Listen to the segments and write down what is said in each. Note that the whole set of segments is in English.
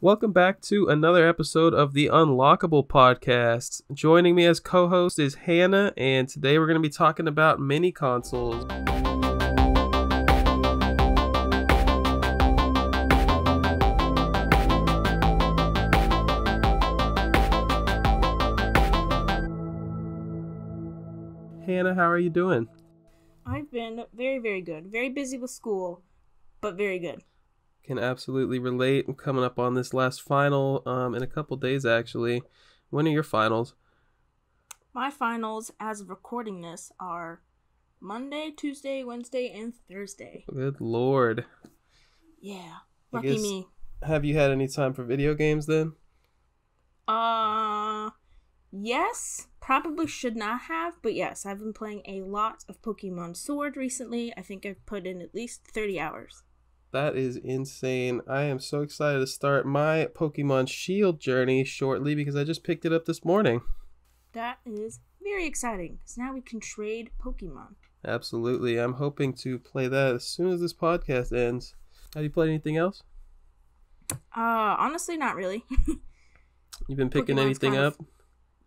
Welcome back to another episode of the Unlockable podcast. Joining me as co-host is Hannah, and today we're going to be talking about mini consoles. Hannah, how are you doing? I've been very, very good. Very busy with school, but very good. Can absolutely relate. I'm coming up on this last final in a couple days, actually. When are your finals? My finals, as of recording this, are Monday, Tuesday, Wednesday, and Thursday. Good Lord. Yeah. Lucky me. Have you had any time for video games then? Yes. Probably should not have, but yes, I've been playing a lot of Pokemon Sword recently. I think I've put in at least 30 hours. That is insane. I am so excited to start my Pokemon Shield journey shortly because I just picked it up this morning. That is very exciting because now we can trade Pokemon. Absolutely. I'm hoping to play that as soon as this podcast ends. Have you played anything else? Honestly, not really. You've been picking Pokemon's anything up?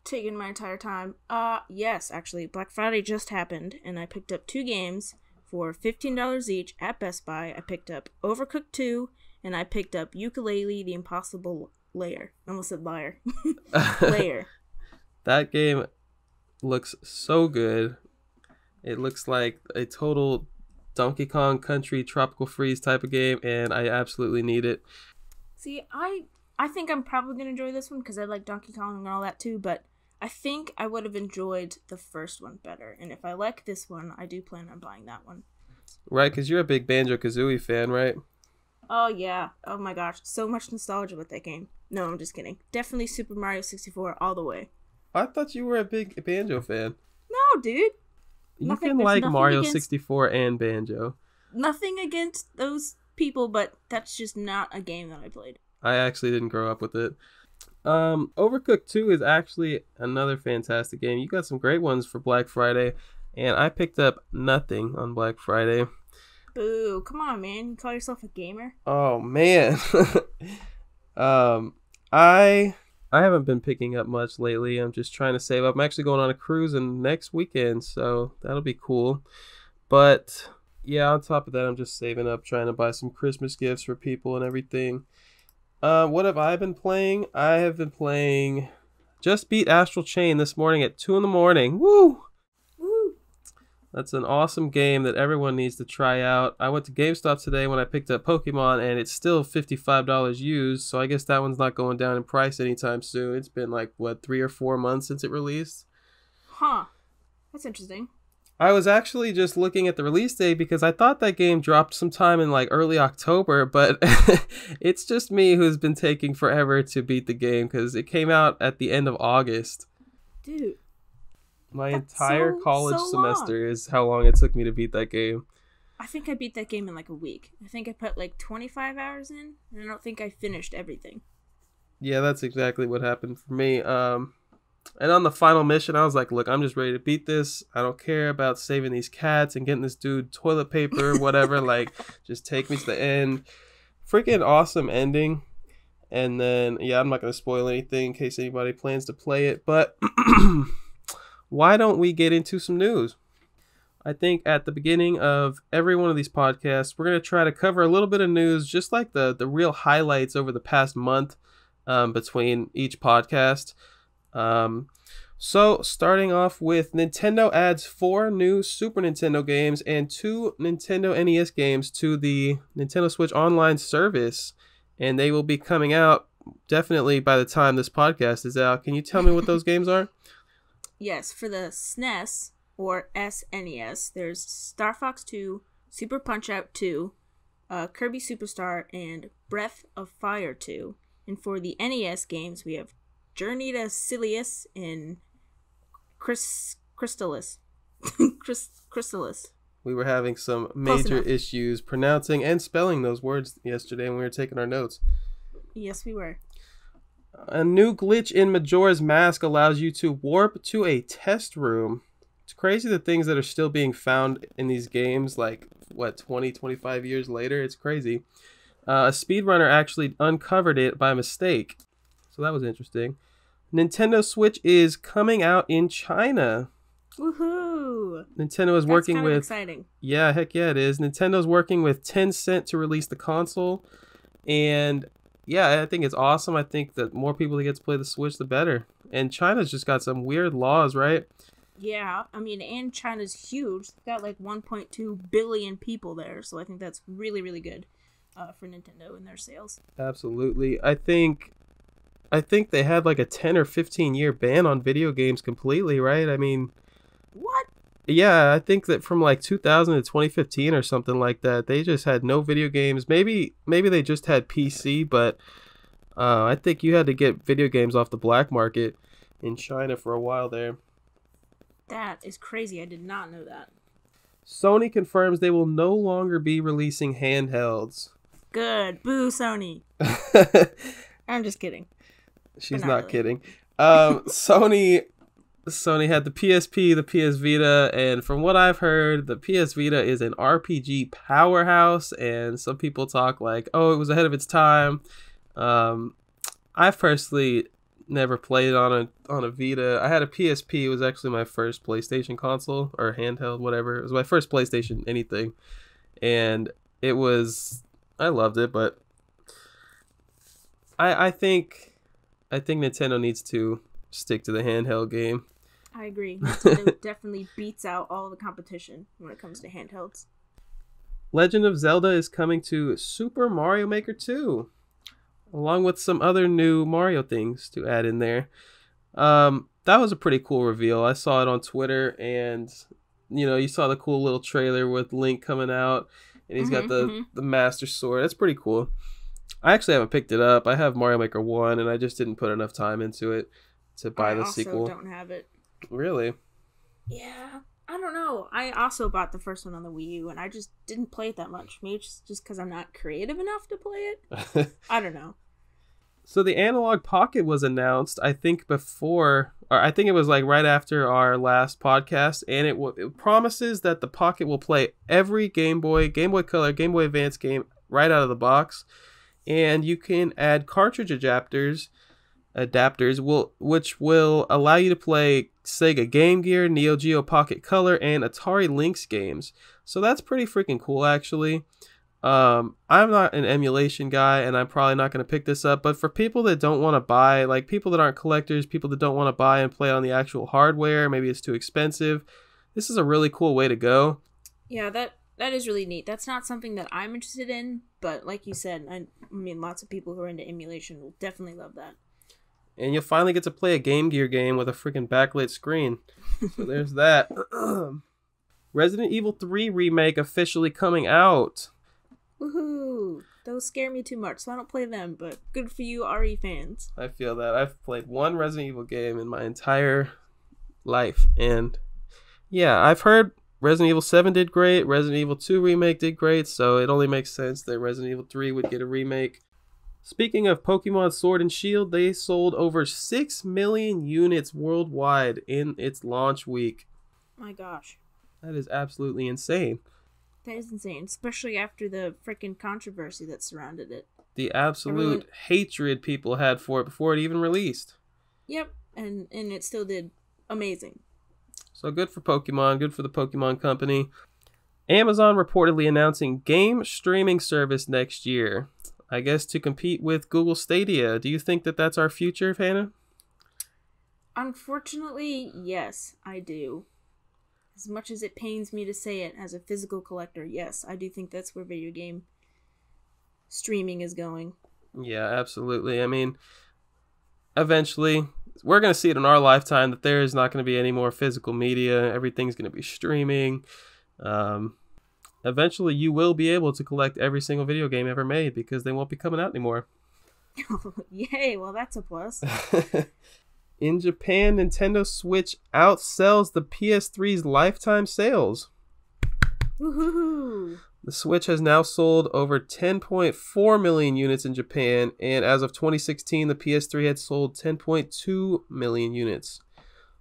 Taking my entire time. Yes, actually. Black Friday just happened, and I picked up 2 games for $15 each at Best Buy. I picked up Overcooked 2, and I picked up Yooka-Laylee: The Impossible Lair. I almost said liar. Lair. That game looks so good. It looks like a total Donkey Kong Country Tropical Freeze type of game, and I absolutely need it. See, I think I'm probably going to enjoy this one because I like Donkey Kong and all that too, but I think I would have enjoyed the first one better. And if I like this one, I do plan on buying that one. Right, because you're a big Banjo-Kazooie fan, right? Oh, yeah. Oh, my gosh. So much nostalgia with that game. No, I'm just kidding. Definitely Super Mario 64 all the way. I thought you were a big Banjo fan. No, dude. You can like Mario 64 and Banjo. Nothing against those people, but that's just not a game that I played. I actually didn't grow up with it. Overcooked 2 is actually another fantastic game. You got some great ones for Black Friday, and I picked up nothing on Black Friday. Boo, come on, man. You call yourself a gamer? Oh, man. I haven't been picking up much lately. I'm just trying to save up. I'm actually going on a cruise next weekend, so that'll be cool. But, yeah, on top of that, I'm just saving up, trying to buy some Christmas gifts for people and everything. What have I been playing? I have been playing... Just beat Astral Chain this morning at 2 in the morning. Woo! Woo! That's an awesome game that everyone needs to try out. I went to GameStop today when I picked up Pokemon, and it's still $55 used, so I guess that one's not going down in price anytime soon. It's been like, 3 or 4 months since it released? Huh. That's interesting. I was actually just looking at the release date because I thought that game dropped sometime in like early October, but it's just me who's been taking forever to beat the game because it came out at the end of August. Dude. My entire college semester is how long it took me to beat that game. I think I beat that game in like a week. I think I put like 25 hours in, and I don't think I finished everything. Yeah, that's exactly what happened for me. And on the final mission, I was like, look, I'm just ready to beat this. I don't care about saving these cats and getting this dude toilet paper, whatever. Like, just take me to the end. Freaking awesome ending. And then, yeah, I'm not going to spoil anything in case anybody plans to play it. But why don't we get into some news? I think at the beginning of every one of these podcasts, we're going to try to cover a little bit of news, just like the real highlights over the past month between each podcast. So starting off with Nintendo adds 4 new Super Nintendo games and 2 Nintendo NES games to the Nintendo Switch Online service, and they will be coming out definitely by the time this podcast is out. Can you tell me what those games are? Yes, for the SNES or SNES, there's Star Fox 2, Super Punch-Out 2, Kirby Superstar, and Breath of Fire 2. And for the NES games, we have Journey to Silius and Crystallis. Crystallis. We were having some major issues pronouncing and spelling those words yesterday when we were taking our notes. Yes, we were. A new glitch in Majora's Mask allows you to warp to a test room. It's crazy the things that are still being found in these games, like, 20, 25 years later? It's crazy. A speedrunner actually uncovered it by mistake. So that was interesting. Nintendo Switch is coming out in China. Woohoo! Nintendo is working kind with... of exciting. Yeah, heck yeah, it is. Nintendo's working with Tencent to release the console. And yeah, I think it's awesome. I think that more people that get to play the Switch, the better. And China's just got some weird laws, right? Yeah, I mean, and China's huge. They've got like 1.2 billion people there. So I think that's really, really good for Nintendo and their sales. Absolutely. I think they had like a 10 or 15 year ban on video games completely, right? I mean, what? Yeah, I think that from like 2000 to 2015 or something like that, they just had no video games. Maybe they just had PC, but I think you had to get video games off the black market in China for a while there. That is crazy. I did not know that. Sony confirms they will no longer be releasing handhelds. Good. Boo, Sony. I'm just kidding. She's not kidding. Sony had the PSP, the PS Vita, and from what I've heard, the PS Vita is an RPG powerhouse, and some people talk like, oh, it was ahead of its time. I've personally never played on a Vita. I had a PSP. It was actually my first PlayStation console, or handheld, whatever. It was my first PlayStation anything, and I loved it, but I think Nintendo needs to stick to the handheld game. I agree. Nintendo definitely beats out all the competition when it comes to handhelds. Legend of Zelda is coming to Super Mario Maker 2, along with some other new Mario things to add in there. That was a pretty cool reveal. I saw it on Twitter, and you saw the cool little trailer with Link coming out, and he's got the Master Sword. That's pretty cool. I actually haven't picked it up. I have Mario Maker 1, and I just didn't put enough time into it to buy the sequel. I also don't have it. Really? Yeah. I don't know. I also bought the first one on the Wii U, and I just didn't play it that much. Maybe it's just because I'm not creative enough to play it. I don't know. So the Analog Pocket was announced, I think I think it was like right after our last podcast, and it promises that the Pocket will play every Game Boy Color, Game Boy Advance game right out of the box. And you can add cartridge adapters, which will allow you to play Sega Game Gear, Neo Geo Pocket Color, and Atari Lynx games. So that's pretty freaking cool, actually. I'm not an emulation guy, and I'm probably not going to pick this up. But for people that don't want to buy, like people that aren't collectors, people that don't want to buy and play on the actual hardware, maybe it's too expensive, this is a really cool way to go. Yeah, that is really neat. That's not something that I'm interested in, but like you said, I mean, lots of people who are into emulation will definitely love that. And you'll finally get to play a Game Gear game with a freaking backlit screen. So there's that. Resident Evil 3 remake officially coming out. Woohoo! Those scare me too much, so I don't play them, but good for you RE fans. I feel that. I've played one Resident Evil game in my entire life, and yeah, I've heard Resident Evil 7 did great, Resident Evil 2 remake did great, so it only makes sense that Resident Evil 3 would get a remake. Speaking of Pokemon Sword and Shield, they sold over 6 million units worldwide in its launch week. My gosh. That is absolutely insane. That is insane, especially after the freaking controversy that surrounded it. The absolute hatred people had for it before it even released. Yep, and it still did amazing. So good for Pokemon, good for the Pokemon Company. Amazon reportedly announcing game streaming service next year. I guess to compete with Google Stadia. Do you think that that's our future, Hannah? Unfortunately, yes, I do. As much as it pains me to say it as a physical collector, yes, I do think that's where video game streaming is going. Yeah, absolutely. I mean, eventually, we're going to see it in our lifetime that there is not going to be any more physical media. Everything's going to be streaming. Eventually, you will be able to collect every single video game ever made because they won't be coming out anymore. Yay, well, that's a plus. In Japan, Nintendo Switch outsells the PS3's lifetime sales. Woohoo! The Switch has now sold over 10.4 million units in Japan, and as of 2016, the PS3 had sold 10.2 million units.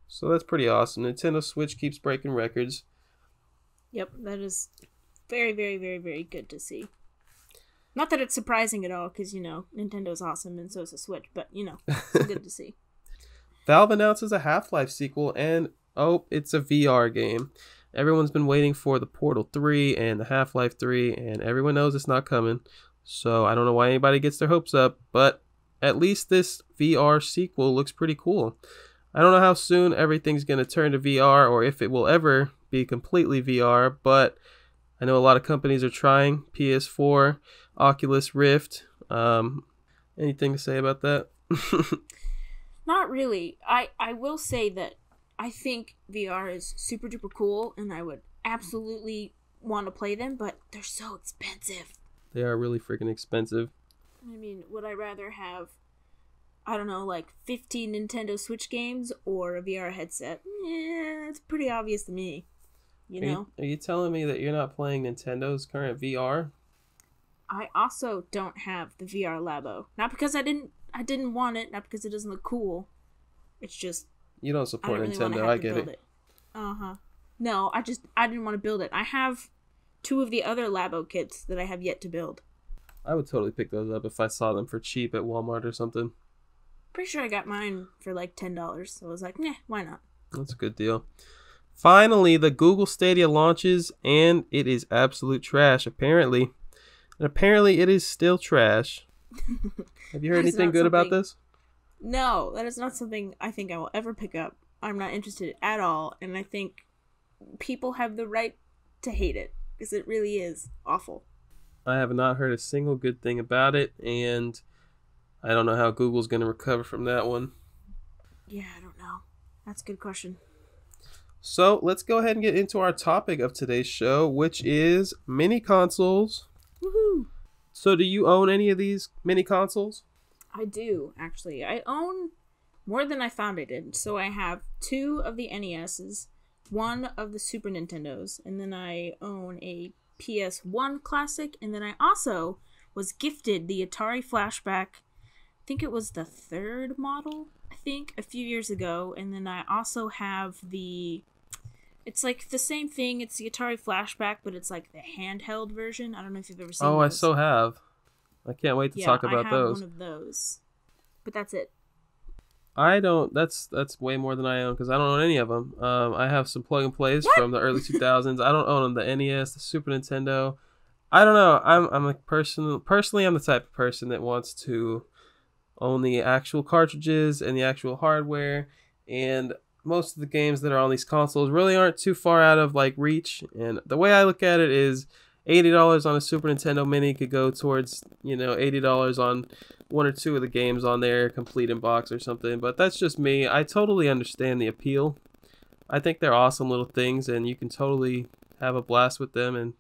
So that's pretty awesome. Nintendo Switch keeps breaking records. Yep, that is very, very, very, very good to see. Not that it's surprising at all, because, you know, Nintendo's awesome and so is the Switch, but, you know, it's good to see. Valve announces a Half-Life sequel, and, oh, it's a VR game. Everyone's been waiting for the Portal 3 and the Half-Life 3, and everyone knows it's not coming. So I don't know why anybody gets their hopes up, but at least this VR sequel looks pretty cool. I don't know how soon everything's going to turn to VR or if it will ever be completely VR, but I know a lot of companies are trying. PS4, Oculus Rift. Anything to say about that? Not really. I will say that I think VR is super duper cool and I would absolutely want to play them, but they're so expensive. They are really freaking expensive. I mean, would I rather have, I don't know, like 15 Nintendo Switch games or a VR headset? Yeah, it's pretty obvious to me. You know? Are you telling me that you're not playing Nintendo's current VR? I also don't have the VR Labo. Not because I didn't want it, not because it doesn't look cool. It's just you don't support Nintendo, I get it. No, I didn't want to build it. I have 2 of the other Labo kits that I have yet to build. I would totally pick those up if I saw them for cheap at Walmart or something. Pretty sure I got mine for like $10, so I was like, nah, why not? That's a good deal. Finally, the Google Stadia launches, and it is absolute trash, apparently. And apparently, it is still trash. Have you heard anything good about this? No, that is not something I think I will ever pick up. I'm not interested at all, and I think people have the right to hate it, because it really is awful. I have not heard a single good thing about it, and I don't know how Google's going to recover from that one. Yeah, I don't know. That's a good question. So let's go ahead and get into our topic of today's show, which is mini consoles. Woohoo! So do you own any of these mini consoles? I do, actually. I own more than I thought I did. So I have 2 of the NESs, 1 of the Super Nintendos, and then I own a PS1 Classic, and then I also was gifted the Atari Flashback. I think it was the 3rd model, a few years ago, and then I also have it's like the same thing, it's the Atari Flashback, but it's like the handheld version. I don't know if you've ever seen those. I so have. I can't wait to talk about those. I have one of those, but that's it. I don't, that's way more than I own, because I don't own any of them. I have some plug and plays from the early 2000s. I don't own the NES, the Super Nintendo. I don't know. I'm a personally, I'm the type of person that wants to own the actual cartridges and the actual hardware, and most of the games that are on these consoles really aren't too far out of like reach. And the way I look at it is $80 on a Super Nintendo Mini could go towards, you know, $80 on 1 or 2 of the games on there, complete in box or something. But that's just me. I totally understand the appeal. I think they're awesome little things, and you can totally have a blast with them, and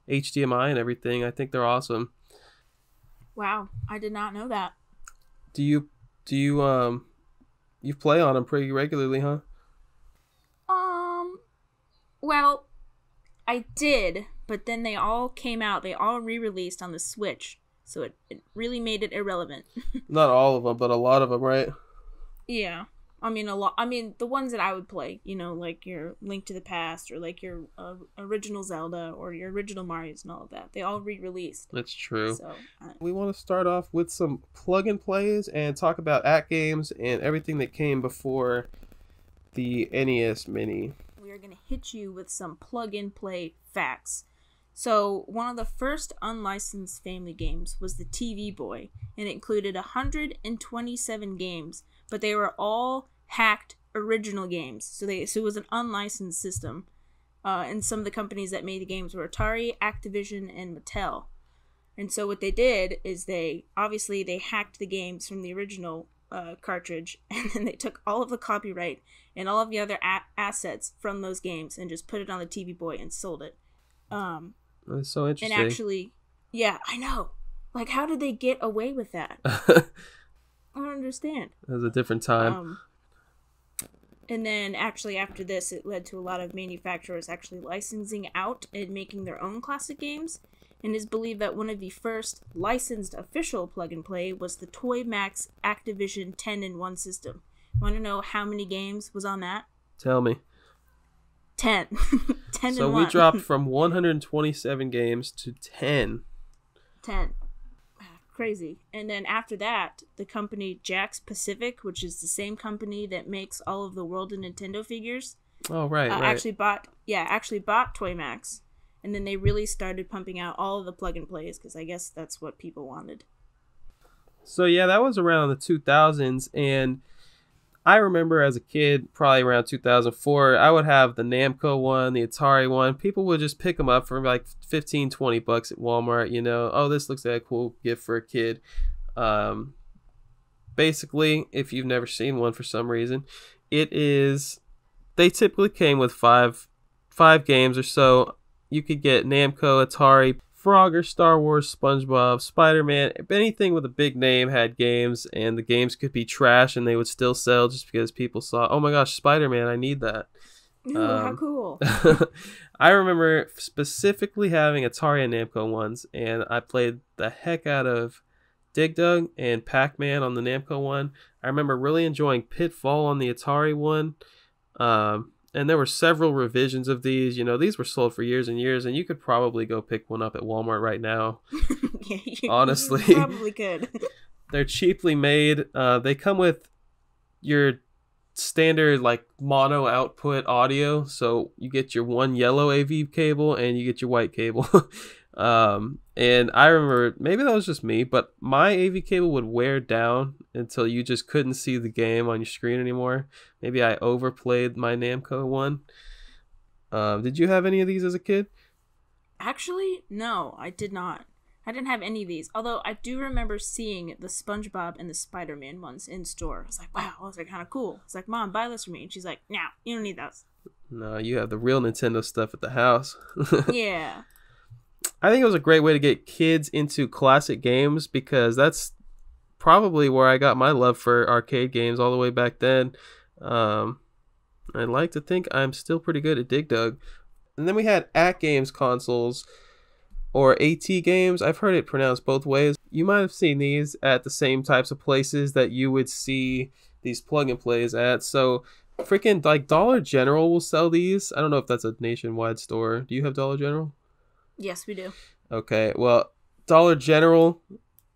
HDMI and everything. I think they're awesome. Wow, I did not know that. Do you play on them pretty regularly, huh? Well, I did, but then they all came out. They all re-released on the Switch, so it really made it irrelevant. Not all of them, but a lot of them, right? Yeah. I mean, a lot. I mean, the ones that I would play, you know, like your Link to the Past, or like your original Zelda, or your original Mario's and all of that. They all re-released. That's true. So we want to start off with some plug and plays and talk about games and everything that came before the NES Mini. We are going to hit you with some plug and play facts. So, one of the first unlicensed family games was the TV Boy, and it included 127 games, but they were all hacked original games. So it was an unlicensed system. And some of the companies that made the games were Atari, Activision, and Mattel. And so what they did is they hacked the games from the original cartridge, and then they took all of the copyright and all of the other assets from those games and just put it on the TV Boy and sold it. That's so interesting. And actually, yeah, I know. Like, how did they get away with that? I don't understand. It was a different time. And then, actually, after this, it led to a lot of manufacturers actually licensing out and making their own classic games. And it is believed that one of the first licensed official plug-and-play was the Toy Max Activision 10-in-1 system. Want to know how many games was on that? Tell me. 10. 10 so in we 1. dropped from 127 games to 10. 10. crazy. And then after that, the company Jakks Pacific, which is the same company that makes all of the World of Nintendo figures, Oh, right. actually bought Toymax. And then they really started pumping out all of the plug and plays because I guess that's what people wanted. So yeah, that was around the 2000s, and I remember as a kid, probably around 2004, I would have the Namco one, the Atari one. People would just pick them up for like 15, 20 bucks at Walmart, you know. Oh, this looks like a cool gift for a kid. Basically, if you've never seen one for some reason, they typically came with five games or so. You could get Namco, Atari, Frogger, Star Wars, SpongeBob, Spider-Man. Anything with a big name had games, and the games could be trash and they would still sell just because people saw, oh my gosh, Spider-Man, I need that. Ooh, how cool. I remember specifically having Atari and Namco ones, and I played the heck out of Dig Dug and Pac-Man on the Namco one. I remember really enjoying Pitfall on the Atari one. And there were several revisions of these. You know, these were sold for years and years, and you could probably go pick one up at Walmart right now. Yeah, honestly, you probably could. They're cheaply made. They come with your standard like mono output audio, so you get your one yellow AV cable and you get your white cable. And I remember, maybe that was just me, but my AV cable would wear down until you just couldn't see the game on your screen anymore. Maybe I overplayed my Namco one. Did you have any of these as a kid? Actually, no, I did not. I didn't have any of these. Although I do remember seeing the SpongeBob and the Spider-Man ones in store. I was like, wow, those are kind of cool. I was like, Mom, buy this for me. And she's like, no, you don't need those. No, you have the real Nintendo stuff at the house. Yeah. I think it was a great way to get kids into classic games because that's probably where I got my love for arcade games all the way back then. I'd like to think I'm still pretty good at Dig Dug. And then we had At Games consoles, or AT games. I've heard it pronounced both ways. You might have seen these at the same types of places that you would see these plug and plays at. So freaking like Dollar General will sell these. I don't know if that's a nationwide store. Do you have Dollar General? Yes, we do. Okay, well, Dollar General,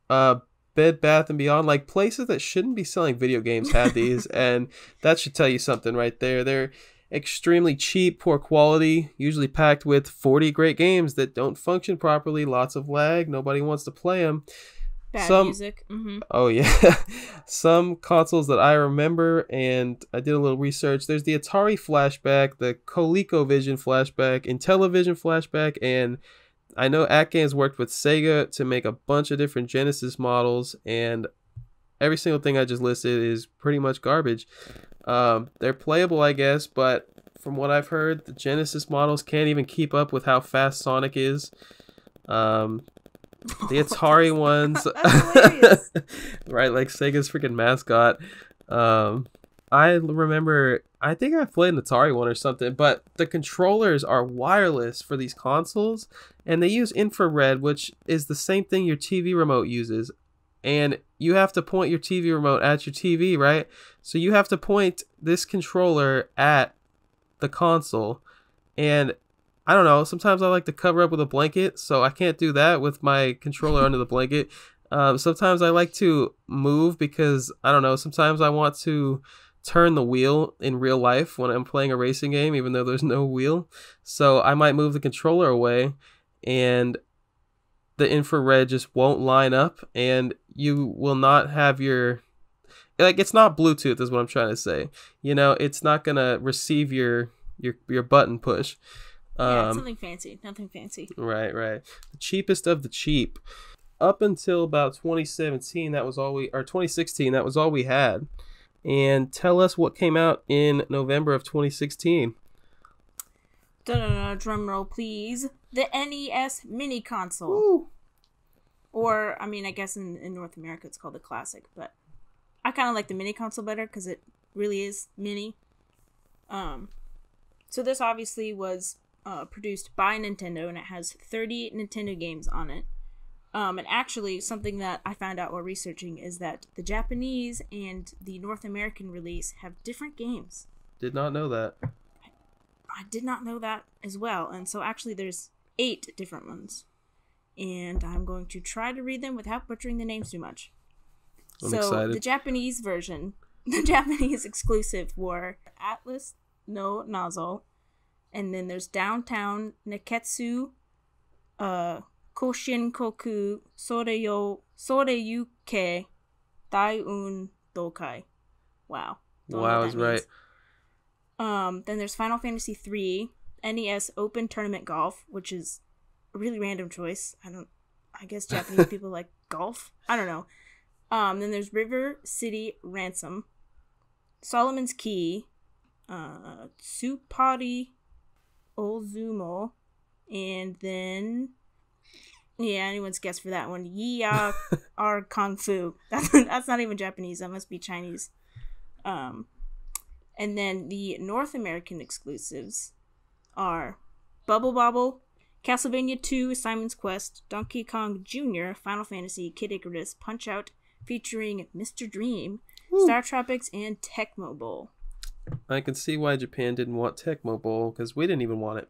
Bed Bath & Beyond, like places that shouldn't be selling video games had these, and that should tell you something right there. They're extremely cheap, poor quality, usually packed with 40 great games that don't function properly, lots of lag, nobody wants to play them. Bad music. Mm-hmm. Oh, yeah. Some consoles that I remember, and I did a little research. There's the Atari Flashback, the ColecoVision Flashback, Intellivision Flashback, and I know At Games worked with Sega to make a bunch of different Genesis models, and every single thing I just listed is pretty much garbage. They're playable, I guess, but from what I've heard, the Genesis models can't even keep up with how fast Sonic is. The Atari ones, right? Like Sega's freaking mascot. I remember, I think I played an Atari one or something, but the controllers are wireless for these consoles, and they use infrared, which is the same thing your TV remote uses. And you have to point your TV remote at your TV, right? So you have to point this controller at the console, and I don't know, sometimes I like to cover up with a blanket, so I can't do that with my controller under the blanket. Sometimes I like to move because, I don't know, sometimes I want to turn the wheel in real life when I'm playing a racing game, even though there's no wheel. So I might move the controller away, and the infrared just won't line up, and you will not have your... Like, it's not Bluetooth is what I'm trying to say. You know, it's not going to receive your button push. Yeah, something fancy. Nothing fancy. Right. The cheapest of the cheap. Up until about 2017, that was all we... Or 2016, that was all we had. And tell us what came out in November of 2016. Drum roll, please. The NES Mini Console. Woo. Or, I mean, I guess in North America it's called the Classic, but I kind of like the Mini Console better because it really is mini. So this obviously was produced by Nintendo, and it has 30 Nintendo games on it. And actually, something that I found out while researching is that the Japanese and the North American release have different games. Did not know that. I did not know that as well. And so actually there's 8 different ones. and I'm going to try to read them without butchering the names too much. I'm excited. The Japanese version, the Japanese exclusive were Atlas no Nazo, and then there's Downtown Neketsu, Koshinkoku Soreyuke Daiun Dokai. Wow. Wow is right. Then there's Final Fantasy III, NES Open Tournament Golf, which is a really random choice. I guess Japanese people like golf. I don't know. Then there's River City Ransom, Solomon's Key, Tsupari Ozumo, and then anyone's guess for that one. Yia R Kung Fu. That's not even Japanese. That must be Chinese. And then the North American exclusives are Bubble Bobble, Castlevania 2, Simon's Quest, Donkey Kong Jr., Final Fantasy, Kid Icarus, Punch-Out, featuring Mr. Dream, Star Tropics, and Tecmo Bowl. I can see why Japan didn't want Tecmo Bowl, because we didn't even want it.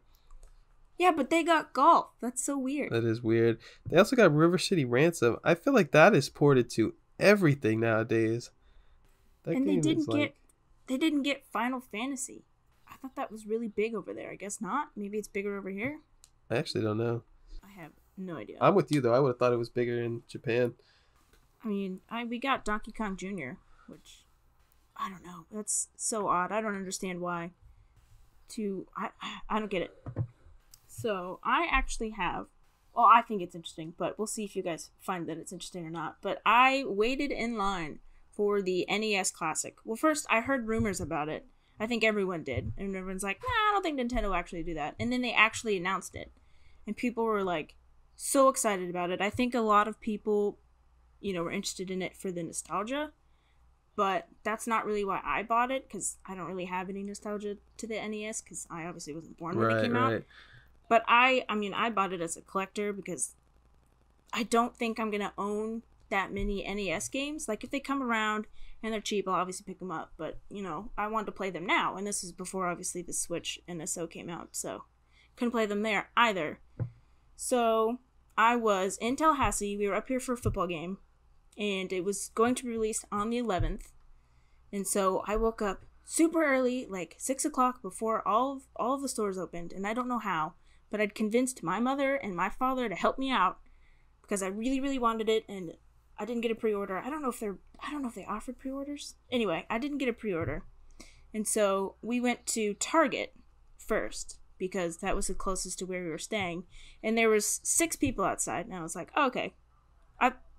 Yeah, but they got golf. That's so weird. That is weird. They also got River City Ransom. I feel like that is ported to everything nowadays. And they didn't get Final Fantasy. I thought that was really big over there. I guess not. Maybe it's bigger over here. I actually don't know. I have no idea. I'm with you though. I would have thought it was bigger in Japan. I mean, we got Donkey Kong Jr., which I don't know. That's so odd. I don't understand why. I don't get it. So I actually have. Well, I think it's interesting, but we'll see if you guys find that it's interesting or not. But I waited in line for the NES Classic. Well, first, I heard rumors about it. I think everyone did. And everyone's like, I don't think Nintendo will actually do that. And then they actually announced it. And people were, like, so excited about it. I think a lot of people, were interested in it for the nostalgia. But that's not really why I bought it, because I don't really have any nostalgia to the NES, because I obviously wasn't born when it came out. But I bought it as a collector, because I don't think I'm going to own that many NES games. Like, if they come around and they're cheap, I'll obviously pick them up, but I wanted to play them now, and this is before obviously the Switch and SO came out, so couldn't play them there either. So I was in Tallahassee. We were up here for a football game, and it was going to be released on the 11th, and so I woke up super early, like 6 o'clock, before all of the stores opened, and I don't know how, but I'd convinced my mother and my father to help me out because I really, really wanted it, and I didn't get a pre-order. I don't know if they offered pre-orders. Anyway, I didn't get a pre-order. And so we went to Target first because that was the closest to where we were staying. And there was 6 people outside. And I was like, oh, okay.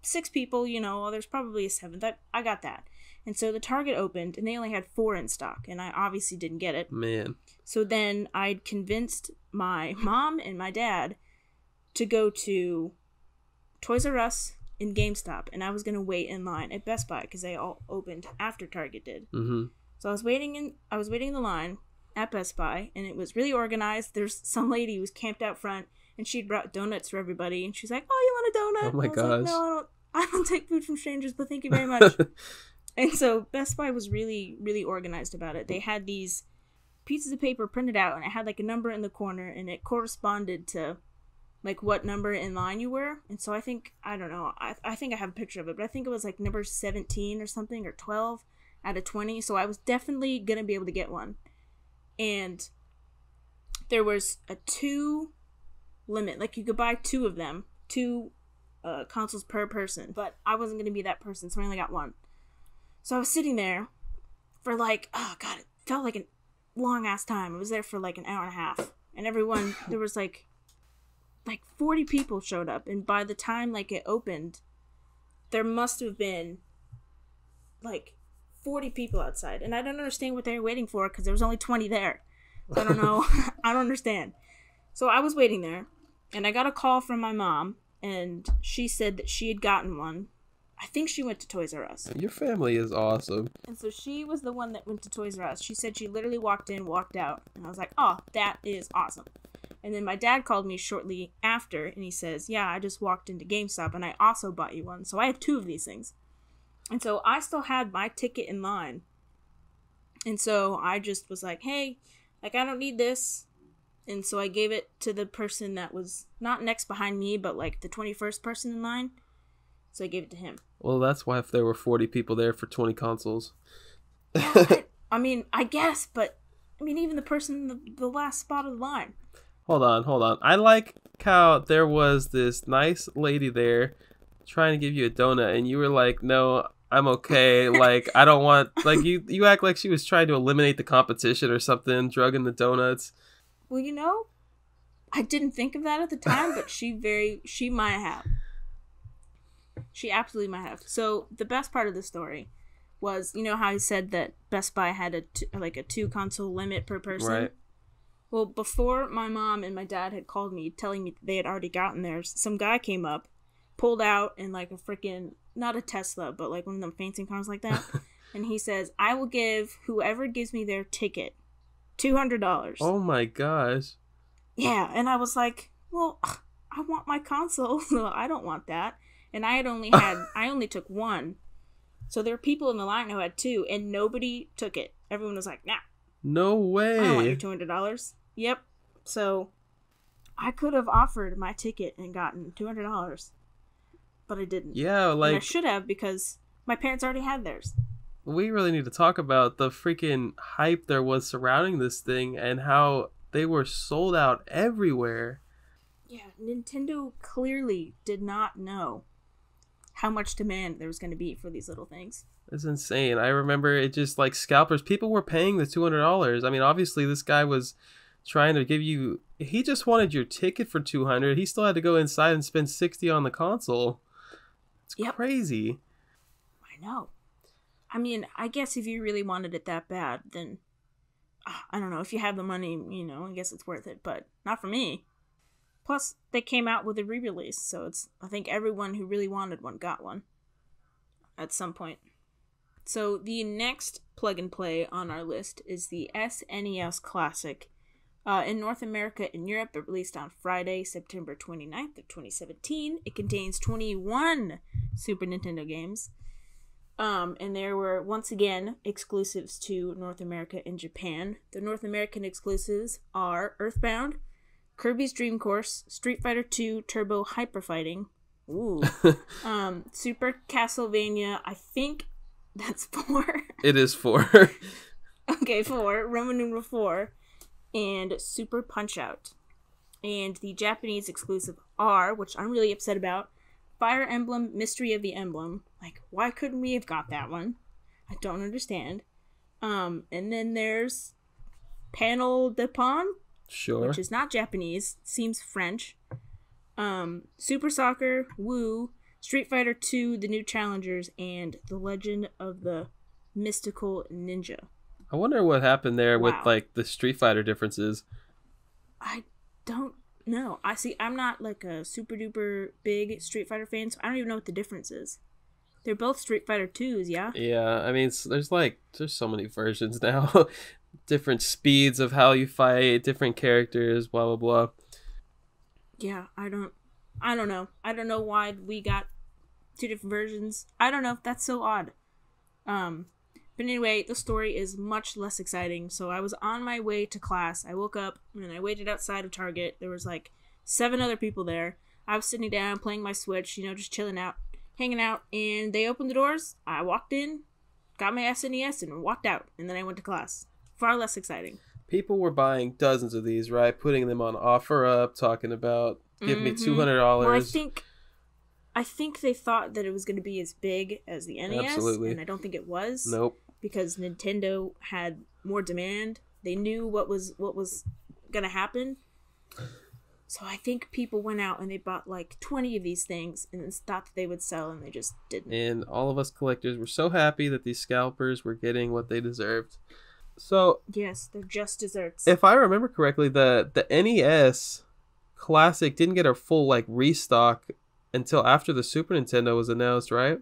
6 people, there's probably a 7th. I got that. And so the Target opened and they only had 4 in stock. And I obviously didn't get it. Man. So then I'd convinced my mom and my dad to go to Toys R Us in GameStop, and I was gonna wait in line at Best Buy because they all opened after Target did. Mm-hmm. So I was waiting in the line at Best Buy, and it was really organized. There's some lady who was camped out front, and she'd brought donuts for everybody, and she's like, "Oh, you want a donut?" Oh my gosh! Like, no, I don't take food from strangers, but thank you very much. And so Best Buy was really, really organized about it. They had these pieces of paper printed out, and it had like a number in the corner, and it corresponded to like what number in line you were. And so I think, I don't know, I think I have a picture of it, but I think it was like number 17 or something, or 12 out of 20. So I was definitely going to be able to get one. And there was a 2 limit, like you could buy 2 of them, 2 consoles per person, but I wasn't going to be that person, so I only got 1. So I was sitting there for like, oh god, it felt like a long ass time. I was there for like an hour and a half, and everyone, there was like 40 people showed up, and by the time like it opened, there must have been like 40 people outside, and I don't understand what they were waiting for because there was only 20 there. So I don't know. I don't understand. So I was waiting there, and I got a call from my mom, and she said that she had gotten one. I think she went to Toys R Us. Your family is awesome. And so she was the one that went to Toys R Us. She said she literally walked in, walked out, and I was like, oh, that is awesome. And then my dad called me shortly after, and he says, yeah, I just walked into GameStop, and I also bought you one. So I have 2 of these things. And so I still had my ticket in line. And so I just was like, hey, like, I don't need this. And so I gave it to the person that was not next behind me, but like the 21st person in line. So I gave it to him. Well, that's why if there were 40 people there for 20 consoles. Yeah, I mean, I guess, but I mean, even the person in the last spot of the line. Hold on. I like how there was this nice lady there trying to give you a donut, and you were like, no, I'm okay. Like, I don't want, like, you act like she was trying to eliminate the competition or something, drugging the donuts. Well, you know, I didn't think of that at the time, but she might have. She absolutely might have. So the best part of the story was, you know how I said that Best Buy had a 2 console limit per person? Right. Well, before my mom and my dad had called me telling me they had already gotten theirs, some guy came up, pulled out in like a freaking, not a Tesla, but like one of them fancy cars like that. And he says, I will give whoever gives me their ticket $200. Oh my gosh. Yeah, and I was like, well, I want my console, so I don't want that. And I only took one. So there were people in the line who had 2, and nobody took it. Everyone was like, nah. No way. I don't want your $200. Yep. So I could have offered my ticket and gotten $200, but I didn't. Yeah, like... And I should have, because my parents already had theirs. We really need to talk about the freaking hype there was surrounding this thing and how they were sold out everywhere. Yeah, Nintendo clearly did not know how much demand there was going to be for these little things. It's insane. I remember it just like scalpers. People were paying the $200. I mean, obviously this guy was trying to give you... He just wanted your ticket for $200. He still had to go inside and spend $60 on the console. It's crazy. I know. I mean, I guess if you really wanted it that bad, then... I don't know. If you have the money, you know, I guess it's worth it. But not for me. Plus, they came out with a re-release, so I think everyone who really wanted one got one at some point. So the next plug and play on our list is the SNES Classic. In North America and Europe, it released on Friday, September 29th of 2017. It contains 21 Super Nintendo games. And there were, once again, exclusives to North America and Japan. The North American exclusives are Earthbound, Kirby's Dream Course, Street Fighter II Turbo Hyper Fighting, Super Castlevania, I think that's 4. It is 4. Okay, 4, Roman numeral 4, and Super Punch-Out. And the Japanese exclusive are, which I'm really upset about, Fire Emblem Mystery of the Emblem. Like, why couldn't we have got that one? I don't understand. And then there's Panel de Pon. Sure. Which is not Japanese. Seems French. Super Soccer, Woo, Street Fighter II, The New Challengers, and The Legend of the Mystical Ninja. I wonder what happened there with, like, the Street Fighter differences. I don't know. I'm not, like, a super duper big Street Fighter fan, so I don't even know what the difference is. They're both Street Fighter 2s, yeah? Yeah, I mean, there's so many versions now. Different speeds of how you fight, different characters, blah, blah, blah. Yeah, I don't know. I don't know why we got 2 different versions. I don't know. That's so odd. But anyway, the story is much less exciting. So I was on my way to class. I woke up and I waited outside of Target. There was like 7 other people there. I was sitting down playing my Switch, you know, just chilling out, hanging out. And they opened the doors. I walked in, got my SNES, and walked out. And then I went to class. Far less exciting. People were buying dozens of these, right? Putting them on OfferUp, talking about, give me $200. Well, I think they thought that it was going to be as big as the NES. Absolutely. And I don't think it was. Nope. Because Nintendo had more demand. They knew what was going to happen. So I think people went out and they bought like 20 of these things and then thought that they would sell, and they just didn't. And all of us collectors were so happy that these scalpers were getting what they deserved. So yes, they're just desserts. If I remember correctly, the NES Classic didn't get a full like restock until after the Super Nintendo was announced, right?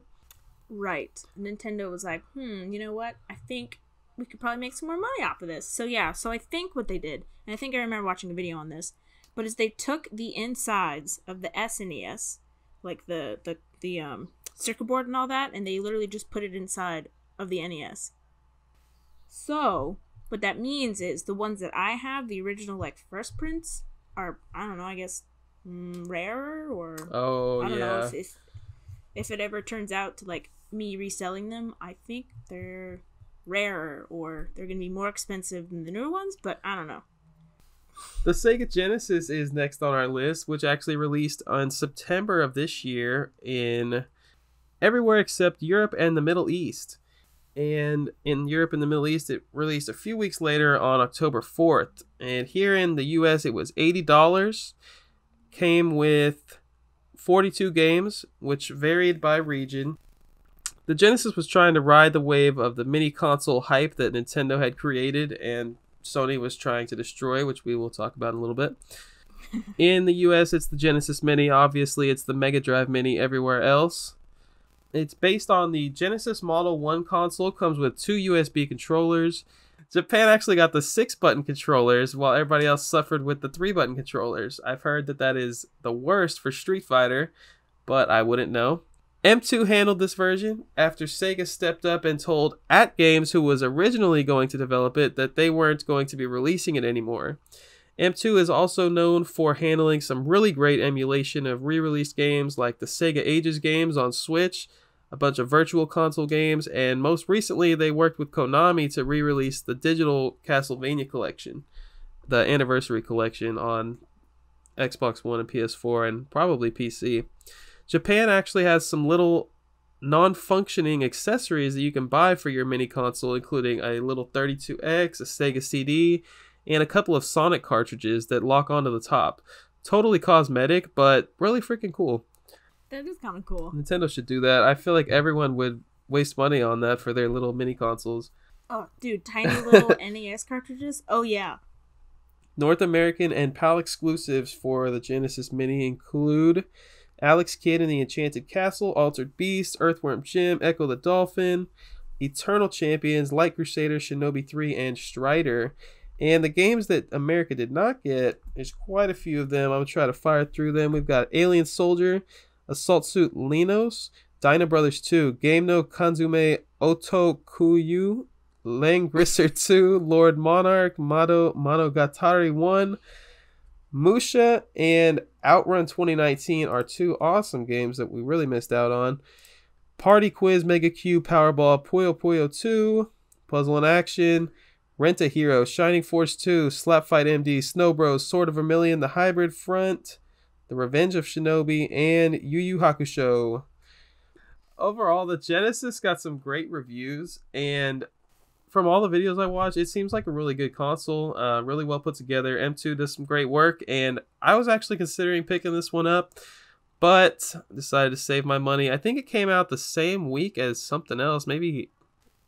Right. Nintendo was like, you know what? I think we could probably make some more money off of this. So yeah, so I think what they did, and I think I remember watching a video on this, but is they took the insides of the SNES, like the circuit board and all that, and they literally just put it inside of the NES. So What that means is the ones that I have, the original like first prints, are, I don't know, I guess rarer, or I don't know if it ever turns out to like me reselling them. I think they're rarer, or they're gonna be more expensive than the newer ones, but I don't know. The Sega Genesis is next on our list, which actually released on September of this year in everywhere except Europe and the Middle East. And in Europe and the Middle East, it released a few weeks later on October 4th. And here in the US, it was $80. Came with 42 games, which varied by region. The Genesis was trying to ride the wave of the mini console hype that Nintendo had created and Sony was trying to destroy, which we will talk about in a little bit. In the US, it's the Genesis Mini. Obviously, it's the Mega Drive Mini everywhere else. It's based on the Genesis Model 1 console. Comes with 2 USB controllers. Japan actually got the 6-button controllers, while everybody else suffered with the 3-button controllers. I've heard that is the worst for Street Fighter, but I wouldn't know. M2 handled this version after Sega stepped up and told AtGames, who was originally going to develop it, that they weren't going to be releasing it anymore. M2 is also known for handling some really great emulation of re-released games like the Sega Ages games on Switch, a bunch of virtual console games, and most recently they worked with Konami to re-release the digital Castlevania collection, the Anniversary Collection on Xbox One and PS4 and probably PC. Japan actually has some little non-functioning accessories that you can buy for your mini console, including a little 32X, a Sega CD, and a couple of Sonic cartridges that lock onto the top. Totally cosmetic, but really freaking cool. That is kind of cool. Nintendo should do that. I feel like everyone would waste money on that for their little mini consoles. Oh, dude, tiny little NES cartridges? Oh, yeah. North American and PAL exclusives for the Genesis Mini include Alex Kidd and the Enchanted Castle, Altered Beast, Earthworm Jim, Echo the Dolphin, Eternal Champions, Light Crusader, Shinobi 3, and Strider. And the games that America did not get, there's quite a few of them. I'm going to try to fire through them. We've got Alien Soldier, Assault Suit Linos, Dyna Brothers 2, Game no Kanzume Otokuyu, Langrisser 2, Lord Monarch, Monogatari 1, Musha, and Outrun 2019 are 2 awesome games that we really missed out on. Party Quiz, Mega Cube, Powerball, Puyo Puyo 2, Puzzle in Action, Rent a Hero, Shining Force 2, Slap Fight MD, Snow Bros, Sword of Vermilion, The Hybrid Front, The Revenge of Shinobi, and Yu Yu Hakusho. Overall, the Genesis got some great reviews, and from all the videos I watched, it seems like a really good console, really well put together. M2 does some great work, and I was actually considering picking this one up, but decided to save my money. I think it came out the same week as something else. Maybe,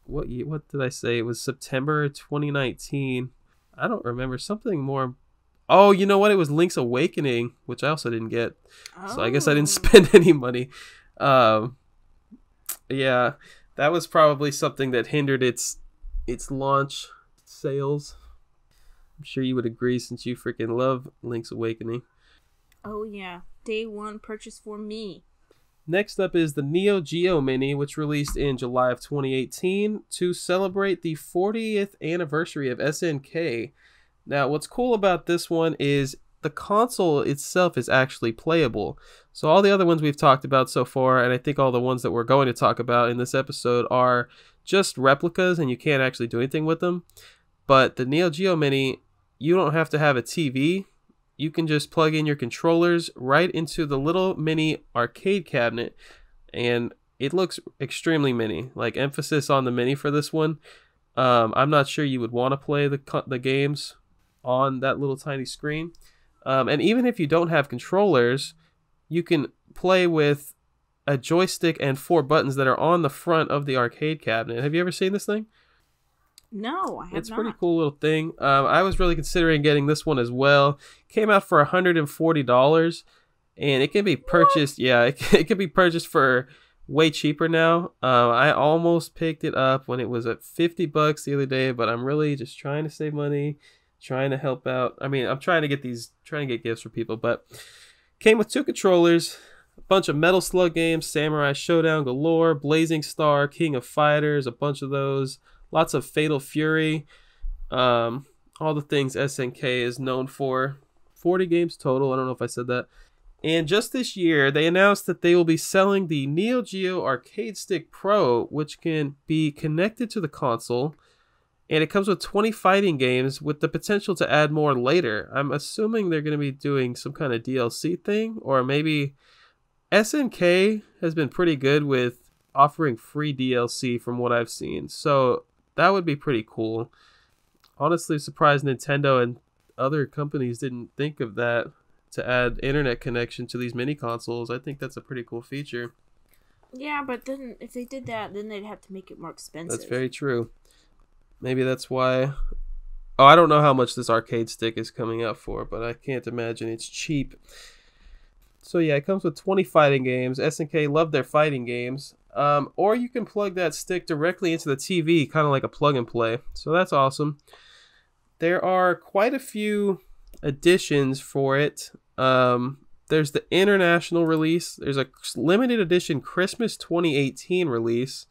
what did I say? It was September 2019. I don't remember. Something more. Oh, you know what? It was Link's Awakening, which I also didn't get. Oh. So I guess I didn't spend any money. Yeah, that was probably something that hindered its launch sales. I'm sure you would agree since you freaking love Link's Awakening. Oh yeah, day one purchase for me. Next up is the Neo Geo Mini, which released in July of 2018 to celebrate the 40th anniversary of SNK. Now, what's cool about this one is the console itself is actually playable. So all the other ones we've talked about so far, and I think all the ones that we're going to talk about in this episode, are just replicas and you can't actually do anything with them. But the Neo Geo Mini, you don't have to have a TV. You can just plug in your controllers right into the little mini arcade cabinet, and it looks extremely mini. Like, emphasis on the mini for this one. I'm not sure you would want to play the games on that little tiny screen. And even if you don't have controllers, you can play with a joystick and 4 buttons that are on the front of the arcade cabinet. Have you ever seen this thing? No, I have not. It's a pretty cool little thing. I was really considering getting this one as well. Came out for $140, and it can be purchased. What? Yeah, it can be purchased for way cheaper now. I almost picked it up when it was at $50 the other day, but I'm really just trying to save money, trying to help out. I mean, I'm trying to get gifts for people, but came with 2 controllers, a bunch of Metal Slug games, Samurai Showdown galore, Blazing Star, King of Fighters, a bunch of those. Lots of Fatal Fury. All the things SNK is known for. 40 games total. I don't know if I said that. And just this year, they announced that they will be selling the Neo Geo Arcade Stick Pro, which can be connected to the console. And it comes with 20 fighting games with the potential to add more later. I'm assuming they're going to be doing some kind of DLC thing. Or maybe SNK has been pretty good with offering free DLC from what I've seen. So that would be pretty cool. Honestly, surprised Nintendo and other companies didn't think of that, to add internet connection to these mini consoles. I think that's a pretty cool feature. Yeah, but then if they did that, then they'd have to make it more expensive. That's very true. Maybe that's why. Oh, I don't know how much this arcade stick is coming out for, but I can't imagine it's cheap. So yeah, it comes with 20 fighting games. SNK love their fighting games. Or you can plug that stick directly into the TV, kind of like a plug and play. So that's awesome. There are quite a few editions for it. There's the international release. There's a limited edition Christmas 2018 release,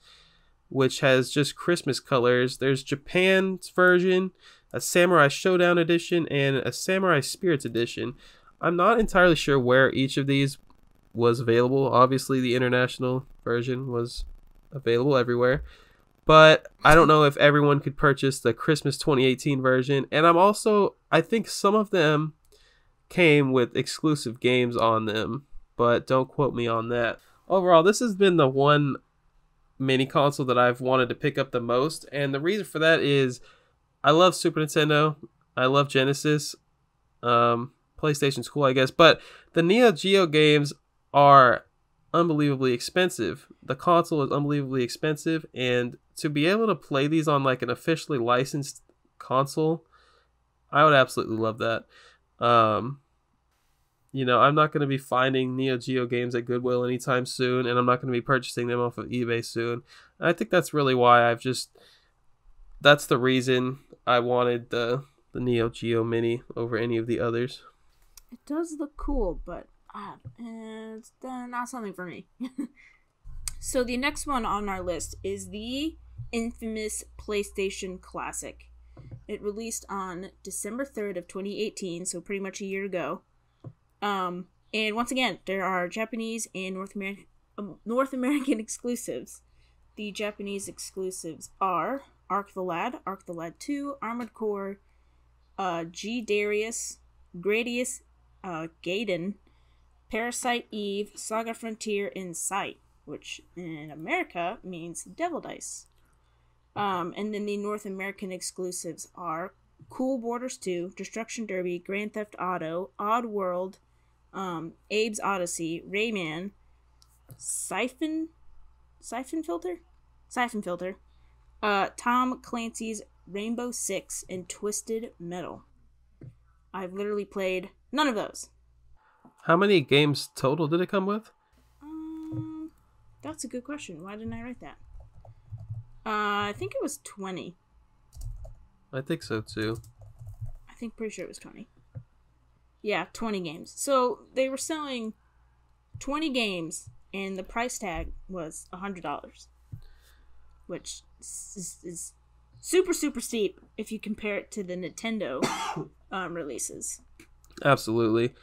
which has just Christmas colors. There's Japan's version, a Samurai Showdown edition, and a Samurai Spirits edition. I'm not entirely sure where each of these was available. Obviously, the international version was available everywhere. But I don't know if everyone could purchase the Christmas 2018 version. And I think some of them came with exclusive games on them, but don't quote me on that. Overall, this has been the one mini console that I've wanted to pick up the most. And the reason for that is I love Super Nintendo. I love Genesis. PlayStation's cool, I guess. But the Neo Geo games are unbelievably expensive. The console is unbelievably expensive, and to be able to play these on like an officially licensed console, I would absolutely love that. You know, I'm not going to be finding Neo Geo games at Goodwill anytime soon, and I'm not going to be purchasing them off of eBay soon. And I think that's really why that's the reason I wanted the Neo Geo Mini over any of the others. It does look cool, but it's not something for me. So the next one on our list is the infamous PlayStation Classic. It released on December 3rd of 2018, so pretty much a year ago. And once again, there are Japanese and North American exclusives. The Japanese exclusives are Arc the Lad 2, Armored Core, G Darius, Gradius, Gaiden, Parasite Eve, Saga Frontier, and Sight, which in America means Devil Dice. And then the North American exclusives are Cool Borders 2, Destruction Derby, Grand Theft Auto, Odd World, Abe's Odyssey, Rayman, Siphon Filter, Tom Clancy's Rainbow Six, and Twisted Metal. I've literally played none of those. How many games total did it come with? That's a good question. Why didn't I write that? I think it was 20. I think so too. Pretty sure it was 20. Yeah, 20 games. So they were selling 20 games, and the price tag was $100, which is super, super steep if you compare it to the Nintendo releases. Absolutely.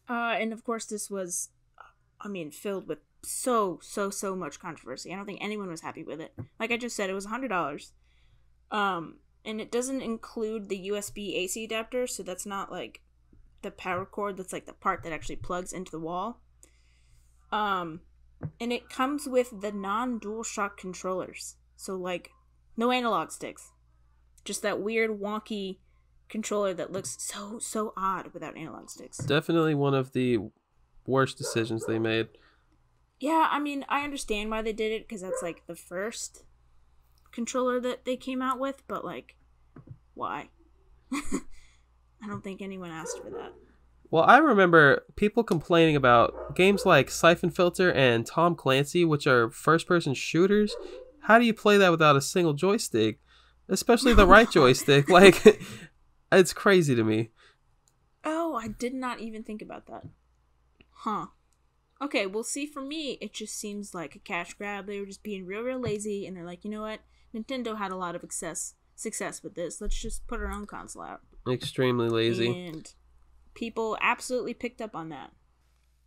And of course, this was, filled with so much controversy. I don't think anyone was happy with it. Like I just said, it was $100. And it doesn't include the USB AC adapter, so that's not like the power cord, that's like the part that actually plugs into the wall. And it comes with the non-DualShock controllers. So like no analog sticks. Just that weird wonky controller that looks so odd without analog sticks. Definitely one of the worst decisions they made. Yeah, I understand why they did it, because that's like the first controller that they came out with, but like, why? I don't think anyone asked for that. Well, I remember people complaining about games like Siphon Filter and Tom Clancy, which are first-person shooters. How do you play that without a single joystick? Especially the right joystick. Like, it's crazy to me. Oh, I did not even think about that. Huh. Okay, well, see, for me, it just seems like a cash grab. They were just being real lazy, and they're like, you know what? Nintendo had a lot of success with this. Let's just put our own console out. Extremely lazy. And people absolutely picked up on that.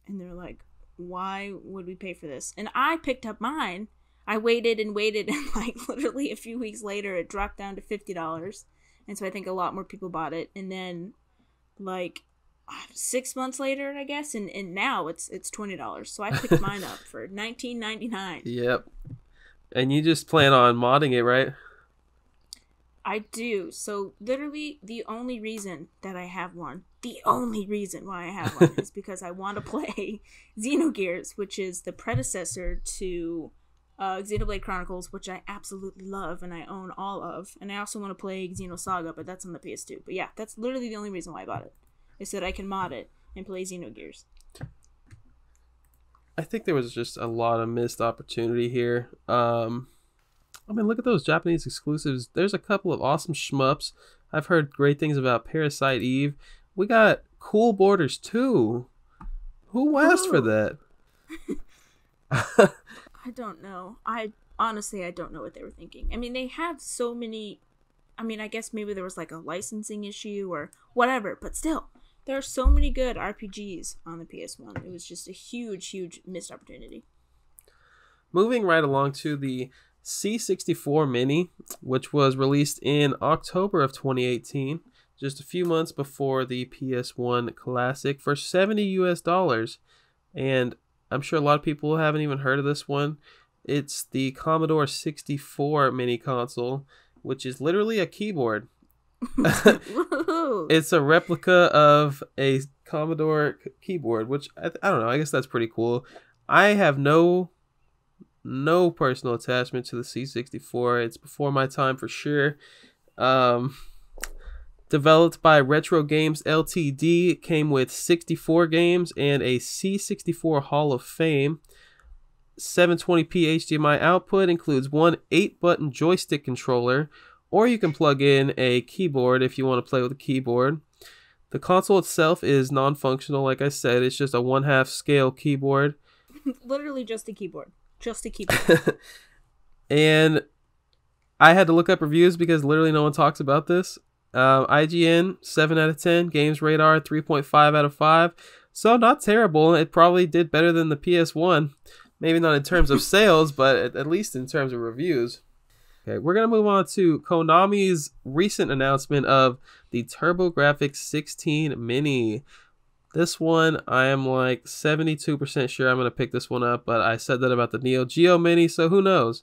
And they're like, why would we pay for this? And I picked up mine. I waited, and like literally a few weeks later, it dropped down to $50. And so I think a lot more people bought it. And then like 6 months later, I guess, and now it's $20. So I picked mine up for $19.99. Yep. And you just plan on modding it, right? I do. So literally the only reason that I have one, the only reason why I have one is because I want to play Xenogears, which is the predecessor to Xenoblade Chronicles, which I absolutely love and I own all of. And I also want to play Xenosaga, but that's on the PS2. But yeah, that's literally the only reason why I bought it, is that I can mod it and play Xenogears. I think there was just a lot of missed opportunity here. I mean, look at those Japanese exclusives. There's a couple of awesome shmups. I've heard great things about Parasite Eve. We got Cool Borders 2. Who asked for that? I don't know. I don't know what they were thinking. I mean, they have so many... I mean, I guess maybe there was like a licensing issue or whatever, but still, there are so many good RPGs on the PS1. It was just a huge, huge missed opportunity. Moving right along to the C64 Mini, which was released in October of 2018, just a few months before the PS1 Classic, for $70 US. And I'm sure a lot of people haven't even heard of this one. It's the Commodore 64 mini console, which is literally a keyboard. It's a replica of a Commodore keyboard, which I don't know. I guess that's pretty cool. I have no personal attachment to the C64. It's before my time for sure. Developed by Retro Games Ltd. It came with 64 games and a C64 Hall of Fame. 720p HDMI output, includes one 8-button joystick controller, or you can plug in a keyboard if you want to play with a keyboard. The console itself is non-functional, like I said. It's just a 1/2 scale keyboard. Literally just a keyboard. Just a keyboard. And I had to look up reviews because literally no one talks about this. IGN 7 out of 10, Games Radar 3.5 out of 5. So not terrible. It probably did better than the PS1. Maybe not in terms of sales, but at least in terms of reviews. Okay, we're going to move on to Konami's recent announcement of the TurboGrafx 16 Mini. This one, I am like 72% sure I'm going to pick this one up, but I said that about the Neo Geo Mini, so who knows?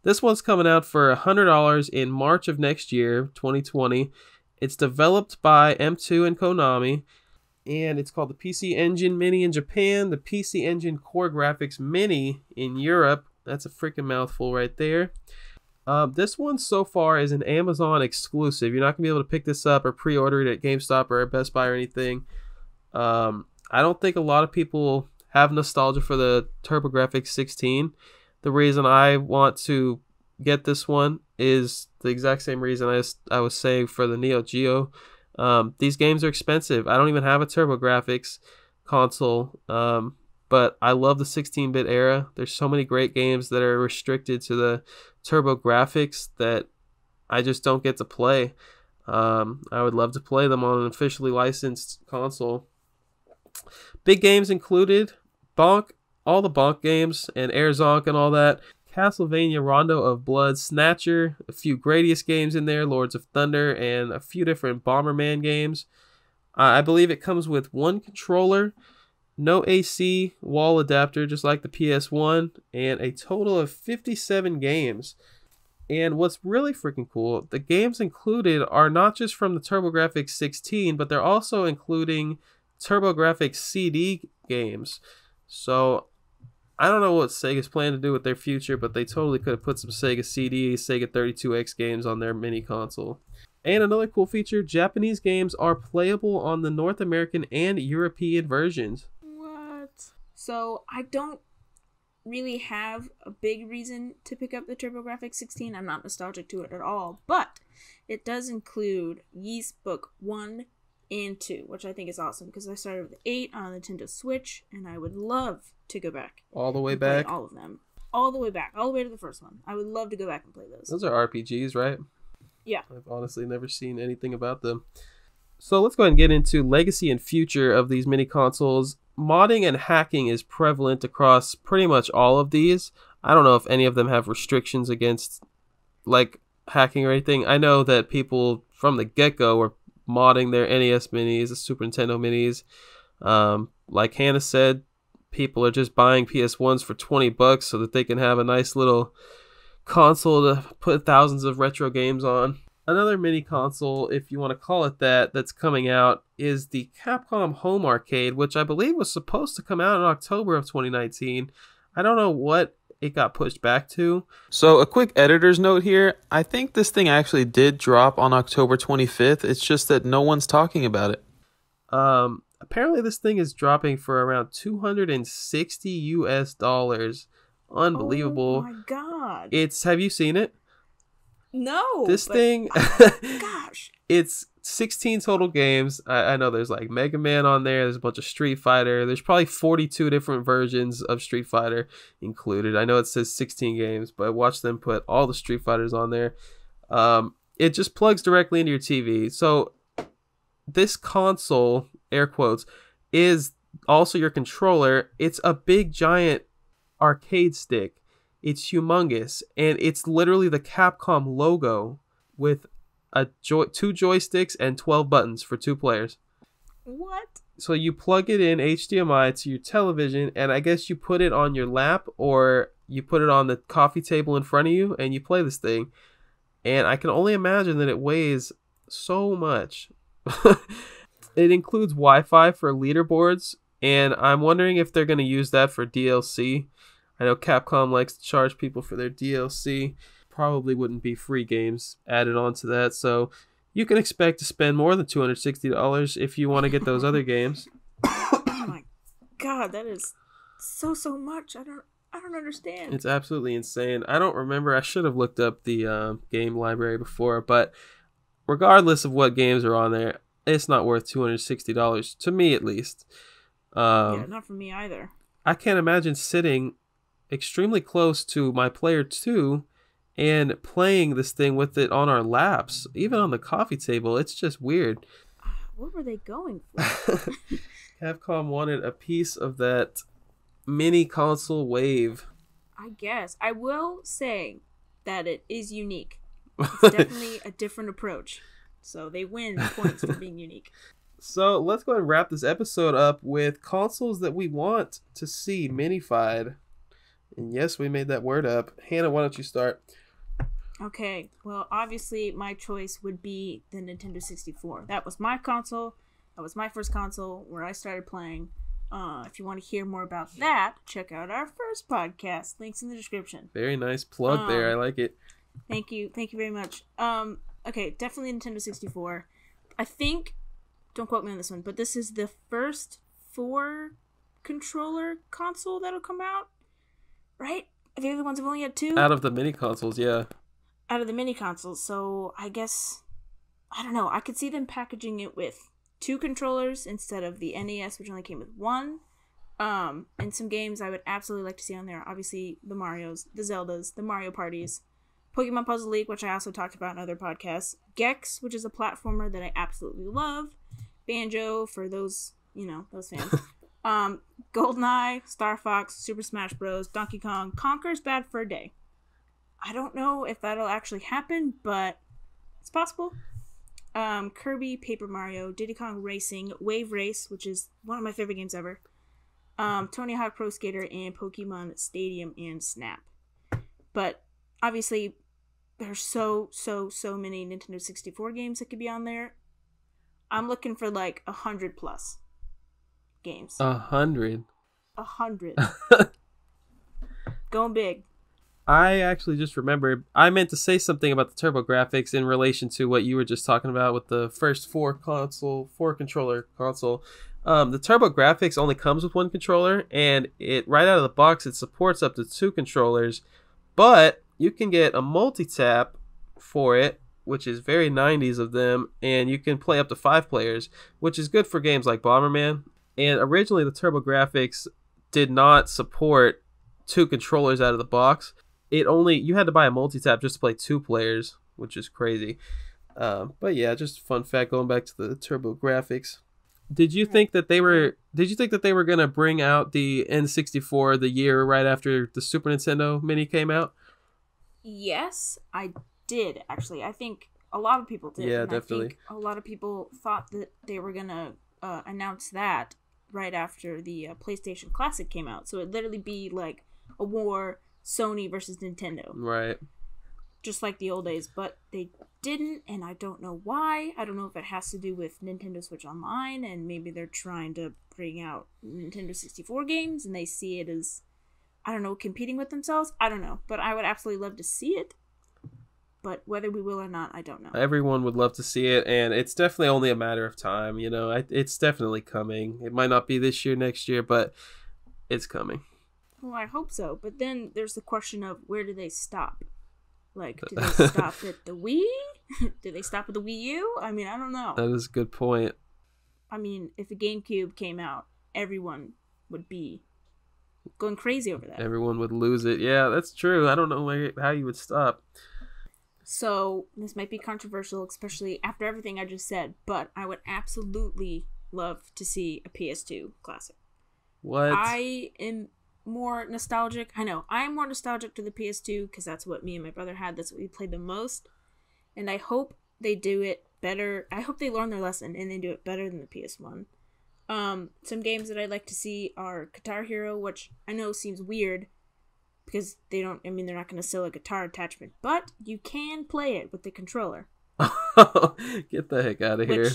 This one's coming out for $100 in March of next year, 2020. It's developed by M2 and Konami, and it's called the PC Engine Mini in Japan, the PC Engine Core Graphics Mini in Europe. That's a freaking mouthful right there. This one so far is an Amazon exclusive. You're not going to be able to pick this up or pre-order it at GameStop or at Best Buy or anything. I don't think a lot of people have nostalgia for the TurboGrafx 16. The reason I want to get this one is the exact same reason I was saying for the Neo Geo. These games are expensive. I don't even have a TurboGrafx console, but I love the 16-bit era. There's so many great games that are restricted to the TurboGrafx that I just don't get to play. I would love to play them on an officially licensed console. Big games included Bonk, all the Bonk games, and Air Zonk and all that. Castlevania Rondo of Blood, Snatcher, a few Gradius games in there, Lords of Thunder, and a few different Bomberman games. I believe it comes with one controller, no AC wall adapter, just like the PS1, and a total of 57 games. And what's really freaking cool, the games included are not just from the TurboGrafx 16, but they're also including TurboGrafx CD games. So I don't know what Sega's planning to do with their future, but they totally could have put some Sega CD, Sega 32X games on their mini console. And another cool feature, Japanese games are playable on the North American and European versions. What? So I don't really have a big reason to pick up the TurboGrafx 16. I'm not nostalgic to it at all, but it does include Ys Book 1 and 2, which I think is awesome because I started with 8 on Nintendo Switch, and I would love to go back. All the way back? All of them. All the way back. All the way to the first one. I would love to go back and play those. Those are RPGs, right? Yeah. I've honestly never seen anything about them. So let's go ahead and get into legacy and future of these mini consoles. Modding and hacking is prevalent across pretty much all of these. I don't know if any of them have restrictions against like hacking or anything. I know that people from the get-go were modding their NES minis, the Super Nintendo minis. Like Hannah said, people are just buying PS1s for $20 so that they can have a nice little console to put thousands of retro games on. Another mini console, if you want to call it that, that's coming out is the Capcom Home Arcade, which I believe was supposed to come out in October of 2019. I don't know what it got pushed back to. So a quick editor's note here. I think this thing actually did drop on October 25th. It's just that no one's talking about it. Apparently this thing is dropping for around $260 US. Unbelievable. Oh my god. Have you seen it? No. This thing, gosh. It's 16 total games. I know there's like Mega Man on there. There's a bunch of Street Fighter. There's probably 42 different versions of Street Fighter included. I know it says 16 games, but watch them put all the Street Fighters on there. It just plugs directly into your TV. So this console, air quotes, is also your controller. It's a big giant arcade stick. It's humongous, and it's literally the Capcom logo with two joysticks and 12 buttons for 2 players. What? So you plug it in HDMI to your television, and I guess you put it on your lap or you put it on the coffee table in front of you, and you play this thing. And I can only imagine that it weighs so much. It includes Wi-Fi for leaderboards, and I'm wondering if they're going to use that for DLC. I know Capcom likes to charge people for their DLC. Probably wouldn't be free games added onto that, so you can expect to spend more than $260 if you want to get those other games. Oh my god, that is so much. I don't understand. It's absolutely insane. I don't remember. I should have looked up the game library before, but regardless of what games are on there, it's not worth $260 to me, at least. Yeah, not for me either. I can't imagine sitting extremely close to my player 2 and playing this thing with it on our laps, even on the coffee table. It's just weird. What were they going for? Capcom wanted a piece of that mini console wave. I guess. I will say that it is unique. It's definitely a different approach. So they win points for being unique. So let's go ahead and wrap this episode up with consoles that we want to see minified. And yes, we made that word up. Hannah, why don't you start? Okay, well, obviously my choice would be the Nintendo 64. That was my console. That was my first console where I started playing. If you want to hear more about that, check out our first podcast. Links in the description. Very nice plug there. I like it. Thank you. Thank you very much. Okay, definitely Nintendo 64. I think, don't quote me on this one, but this is the first 4-controller console that'll come out, right? The other ones have only had 2? Out of the mini consoles, yeah. Out of the mini consoles, so I guess, I don't know, I could see them packaging it with 2 controllers instead of the NES, which only came with 1. And some games I would absolutely like to see on there. Obviously, the Marios, the Zeldas, the Mario Parties, Pokemon Puzzle League, which I also talked about in other podcasts, Gex, which is a platformer that I absolutely love, Banjo, for those, those fans, GoldenEye, Star Fox, Super Smash Bros., Donkey Kong, Conker's Bad Fur Day. I don't know if that'll actually happen, but it's possible. Kirby, Paper Mario, Diddy Kong Racing, Wave Race, which is one of my favorite games ever, Tony Hawk Pro Skater, and Pokemon Stadium and Snap. But obviously, there's so many Nintendo 64 games that could be on there. I'm looking for like 100 plus games. 100? 100. Going big. I actually just remembered, I meant to say something about the TurboGrafx in relation to what you were just talking about with the first 4-controller console. The TurboGrafx only comes with 1 controller, and it right out of the box, it supports up to 2 controllers, but you can get a multi-tap for it, which is very 90s of them, and you can play up to 5 players, which is good for games like Bomberman. And originally, the TurboGrafx did not support 2 controllers out of the box. You had to buy a multi-tap just to play 2 players, which is crazy. But yeah, just a fun fact going back to the turbo graphics. Did you think that they were gonna bring out the N64 the year right after the Super Nintendo Mini came out? Yes, I did actually. I think a lot of people did. Yeah, and definitely. I think a lot of people thought that they were gonna announce that right after the PlayStation Classic came out. So it'd literally be like a war, Sony versus Nintendo. Right. Just like the old days, but they didn't, and I don't know why. I don't know if it has to do with Nintendo Switch Online, and maybe they're trying to bring out Nintendo 64 games, and they see it as, I don't know, competing with themselves. I don't know, but I would absolutely love to see it. But whether we will or not, I don't know. Everyone would love to see it, and it's definitely only a matter of time. You know, it's definitely coming. It might not be this year, next year, but it's coming. Well, I hope so. But then there's the question of where do they stop? Like, do they stop at the Wii? Do they stop at the Wii U? I mean, I don't know. That is a good point. I mean, if a GameCube came out, everyone would be going crazy over that. Everyone would lose it. Yeah, that's true. I don't know how you would stop. So, this might be controversial, especially after everything I just said, but I would absolutely love to see a PS2 classic. What? I am more nostalgic. I know. I am more nostalgic to the PS2 because that's what me and my brother had. That's what we played the most. And I hope they do it better. I hope they learn their lesson and they do it better than the PS1. Some games that I'd like to see are Guitar Hero, which I know seems weird because they're not going to sell a guitar attachment, but you can play it with the controller. Get the heck out of here.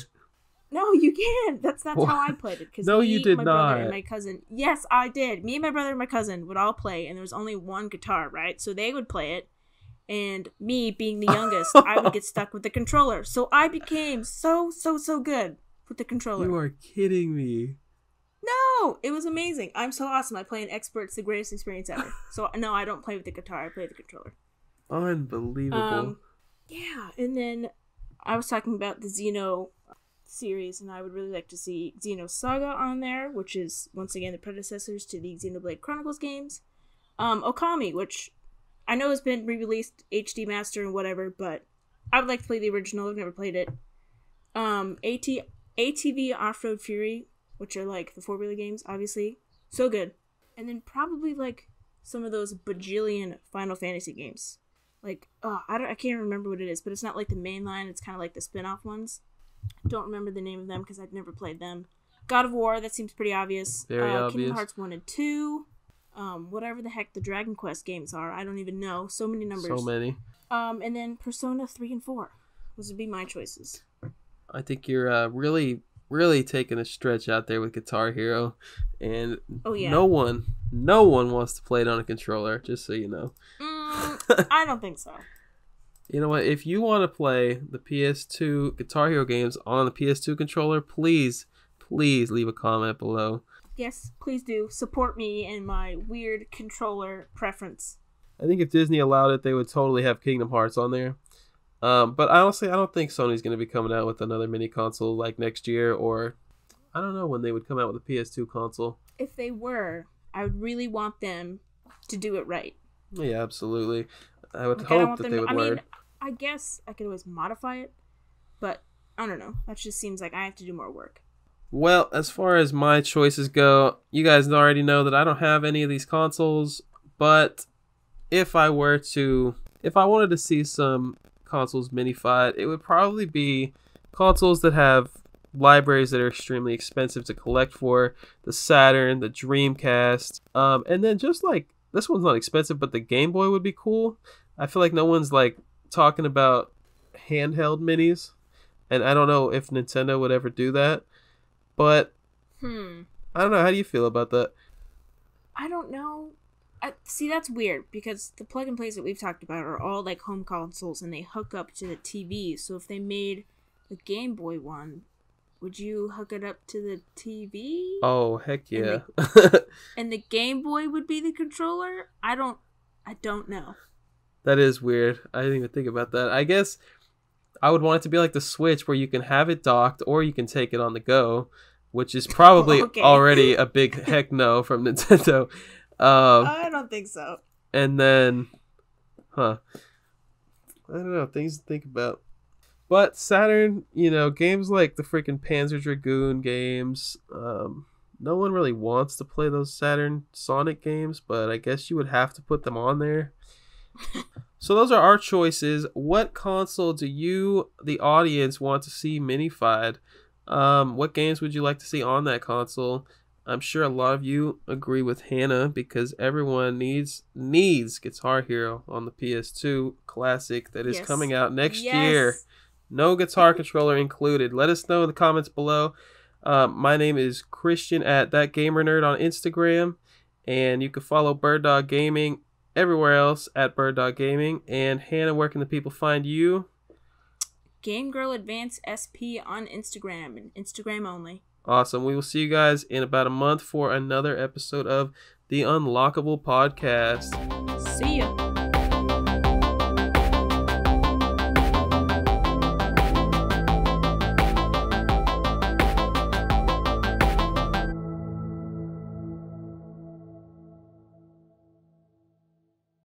No, you can. That's how I played it. No, you did my not. Brother and my cousin. Yes, I did. Me and my brother and my cousin would all play, and there was only one guitar, right? So they would play it, and me, being the youngest, I would get stuck with the controller. So I became so good with the controller. You are kidding me. No, it was amazing. I'm so awesome. I play an expert. It's the greatest experience ever. So no, I don't play with the guitar. I play with the controller. Unbelievable. Yeah, and then I was talking about the Xeno series, and I would really like to see Xenosaga on there, which is once again the predecessors to the Xenoblade Chronicles games. Okami, which I know has been re-released HD Master and whatever, but I would like to play the original. I've never played it. ATV Off-Road Fury, which are like the 4-wheeler games, obviously. So good. And then probably like some of those bajillion Final Fantasy games. Like, I can't remember what it is, but it's not like the main line, it's kind of like the spin-off ones. Don't remember the name of them because I've never played them. God of War, that seems pretty obvious. Very obvious. Kingdom Hearts 1 and 2. Whatever the heck the Dragon Quest games are, I don't even know. So many numbers. So many. And then Persona 3 and 4. Those would be my choices. I think you're really taking a stretch out there with Guitar Hero, and no one wants to play it on a controller, just so you know. I don't think so. You know what? If you want to play the PS2 Guitar Hero games on the PS2 controller, please leave a comment below. Yes, please do. Support me in my weird controller preference. I think if Disney allowed it, they would totally have Kingdom Hearts on there. But honestly, I don't think Sony's going to be coming out with another mini console like next year, or I don't know when they would come out with a PS2 console. If they were, I would really want them to do it right. Yeah, absolutely. I would hope that they would learn. I guess I could always modify it, but I don't know. That just seems like I have to do more work. Well, as far as my choices go, you guys already know that I don't have any of these consoles, but if I wanted to see some consoles mini-fied, it would probably be consoles that have libraries that are extremely expensive to collect for, the Saturn, the Dreamcast, and then just like, this one's not expensive, but the Game Boy would be cool. I feel like no one's like talking about handheld minis, and I don't know if Nintendo would ever do that, but I don't know. How do you feel about that? I don't know. See, that's weird because the plug and plays that we've talked about are all like home consoles and they hook up to the TV. So if they made the Game Boy one, would you hook it up to the TV? Oh, heck yeah. And the Game Boy would be the controller? I don't know. That is weird. I didn't even think about that. I guess I would want it to be like the Switch where you can have it docked or you can take it on the go, which is probably already a big heck no from Nintendo. I don't think so. And then, I don't know, things to think about. But Saturn, games like the freaking Panzer Dragoon games, no one really wants to play those Saturn Sonic games, but I guess you would have to put them on there. So those are our choices. What console do you, the audience, want to see minified? What games would you like to see on that console? I'm sure a lot of you agree with Hannah because everyone needs Guitar Hero on the PS2 Classic that is coming out next year. No guitar controller included. Let us know in the comments below. My name is Christian at ThatGamerNerd on Instagram, and you can follow Bird Dog Gaming everywhere else at Bird Dog Gaming. And Hannah, where can the people find you? Game Girl Advance SP on Instagram and Instagram only. Awesome. We will see you guys in about a month for another episode of the Unlockable podcast. See ya.